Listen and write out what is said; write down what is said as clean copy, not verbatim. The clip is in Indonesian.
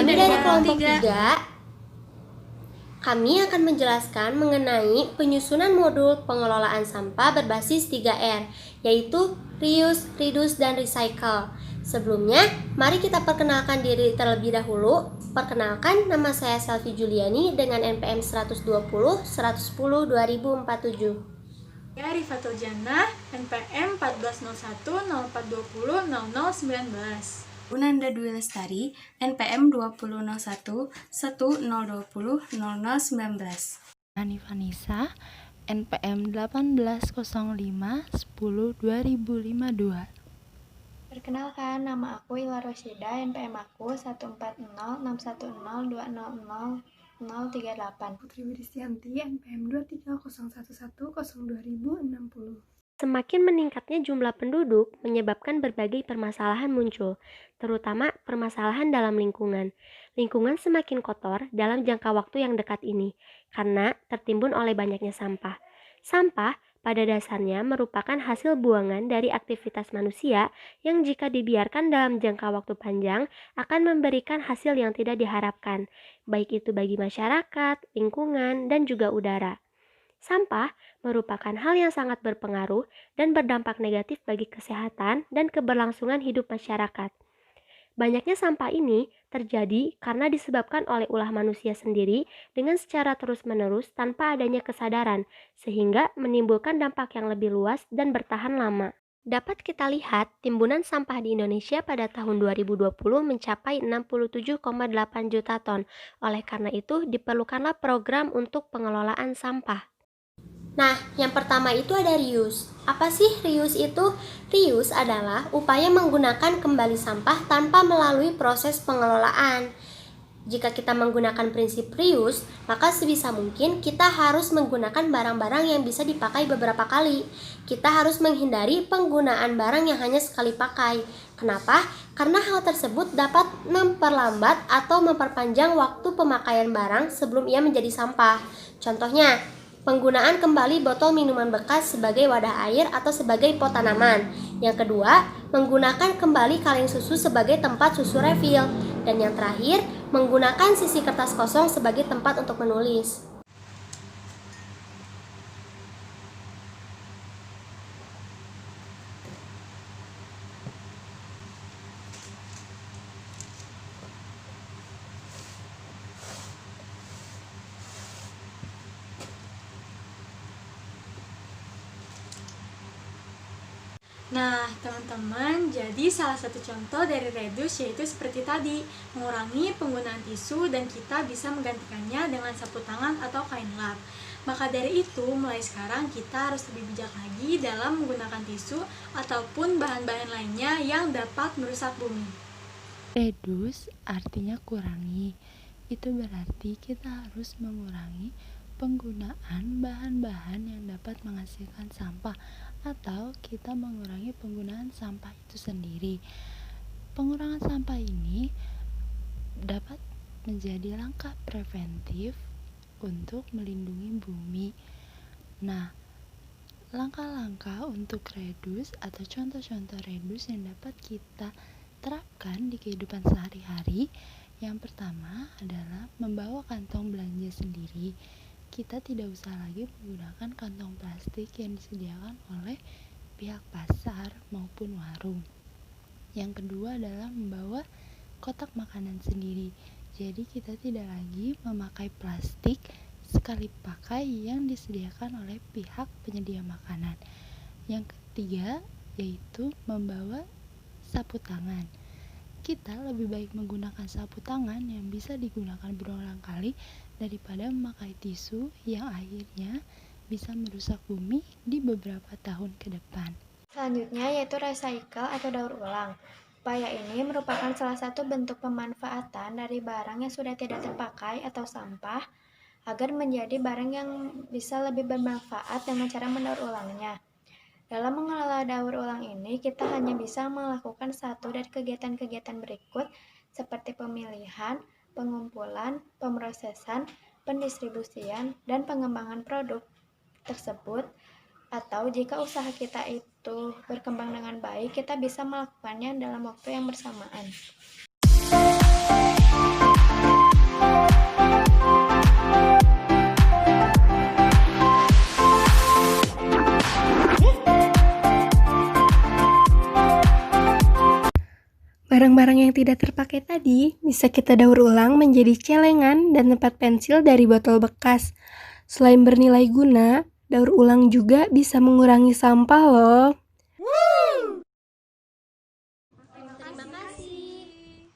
Kami dari kelompok 3, kami akan menjelaskan mengenai penyusunan modul pengelolaan sampah berbasis 3R, yaitu reuse, reduce, dan recycle. Sebelumnya, mari kita perkenalkan diri terlebih dahulu. Perkenalkan, nama saya Selvi Juliani dengan NPM 120 110 2047. Ya, Rifatul Jannah, NPM 1401 0420 0019. Unanda Dwi Lestari, NPM 2001 1020 0019. Ani Vanessa, NPM 1805 10 2052. Perkenalkan, nama aku Ila Rosyida, NPM aku 1406102000038. Putri Widistianti, NPM 23011022060. Semakin meningkatnya jumlah penduduk menyebabkan berbagai permasalahan muncul, terutama permasalahan dalam lingkungan. Lingkungan semakin kotor dalam jangka waktu yang dekat ini, karena tertimbun oleh banyaknya sampah. Sampah pada dasarnya merupakan hasil buangan dari aktivitas manusia yang jika dibiarkan dalam jangka waktu panjang akan memberikan hasil yang tidak diharapkan, baik itu bagi masyarakat, lingkungan, dan juga udara. Sampah merupakan hal yang sangat berpengaruh dan berdampak negatif bagi kesehatan dan keberlangsungan hidup masyarakat. Banyaknya sampah ini terjadi karena disebabkan oleh ulah manusia sendiri dengan secara terus-menerus tanpa adanya kesadaran, sehingga menimbulkan dampak yang lebih luas dan bertahan lama. Dapat kita lihat, timbunan sampah di Indonesia pada tahun 2020 mencapai 67,8 juta ton. Oleh karena itu, diperlukanlah program untuk pengelolaan sampah. Nah, yang pertama itu ada reuse. Apa sih reuse itu? Reuse adalah upaya menggunakan kembali sampah tanpa melalui proses pengelolaan. Jika kita menggunakan prinsip reuse, maka sebisa mungkin kita harus menggunakan barang-barang yang bisa dipakai beberapa kali. Kita harus menghindari penggunaan barang yang hanya sekali pakai. Kenapa? Karena hal tersebut dapat memperlambat atau memperpanjang waktu pemakaian barang sebelum ia menjadi sampah. Contohnya, penggunaan kembali botol minuman bekas sebagai wadah air atau sebagai pot tanaman. Yang kedua, menggunakan kembali kaleng susu sebagai tempat susu refill. Dan yang terakhir, menggunakan sisi kertas kosong sebagai tempat untuk menulis. Nah, teman-teman, jadi salah satu contoh dari reduce yaitu seperti tadi, mengurangi penggunaan tisu dan kita bisa menggantikannya dengan sapu tangan atau kain lap. Maka dari itu, mulai sekarang kita harus lebih bijak lagi dalam menggunakan tisu ataupun bahan-bahan lainnya yang dapat merusak bumi. Reduce artinya kurangi. Itu berarti kita harus mengurangi penggunaan bahan-bahan yang dapat menghasilkan sampah atau kita mengurangi penggunaan sampah itu sendiri. Pengurangan sampah ini dapat menjadi langkah preventif untuk melindungi bumi. Nah, langkah-langkah untuk reduce atau contoh-contoh reduce yang dapat kita terapkan di kehidupan sehari-hari, yang pertama adalah membawa kantong belanja sendiri. Kita tidak usah lagi menggunakan kantong plastik yang disediakan oleh pihak pasar maupun warung. Yang kedua adalah membawa kotak makanan sendiri. Jadi kita tidak lagi memakai plastik sekali pakai yang disediakan oleh pihak penyedia makanan. Yang ketiga yaitu membawa sapu tangan. Kita lebih baik menggunakan sapu tangan yang bisa digunakan berulang kali daripada memakai tisu yang akhirnya bisa merusak bumi di beberapa tahun ke depan. Selanjutnya yaitu recycle atau daur ulang. Upaya ini merupakan salah satu bentuk pemanfaatan dari barang yang sudah tidak terpakai atau sampah agar menjadi barang yang bisa lebih bermanfaat dengan cara mendaur ulangnya. Dalam mengelola daur ulang ini, kita hanya bisa melakukan satu dari kegiatan-kegiatan berikut seperti pemilihan, pengumpulan, pemrosesan, pendistribusian, dan pengembangan produk tersebut. Atau jika usaha kita itu berkembang dengan baik, kita bisa melakukannya dalam waktu yang bersamaan. Barang-barang yang tidak terpakai tadi bisa kita daur ulang menjadi celengan dan tempat pensil dari botol bekas. Selain bernilai guna, daur ulang juga bisa mengurangi sampah loh.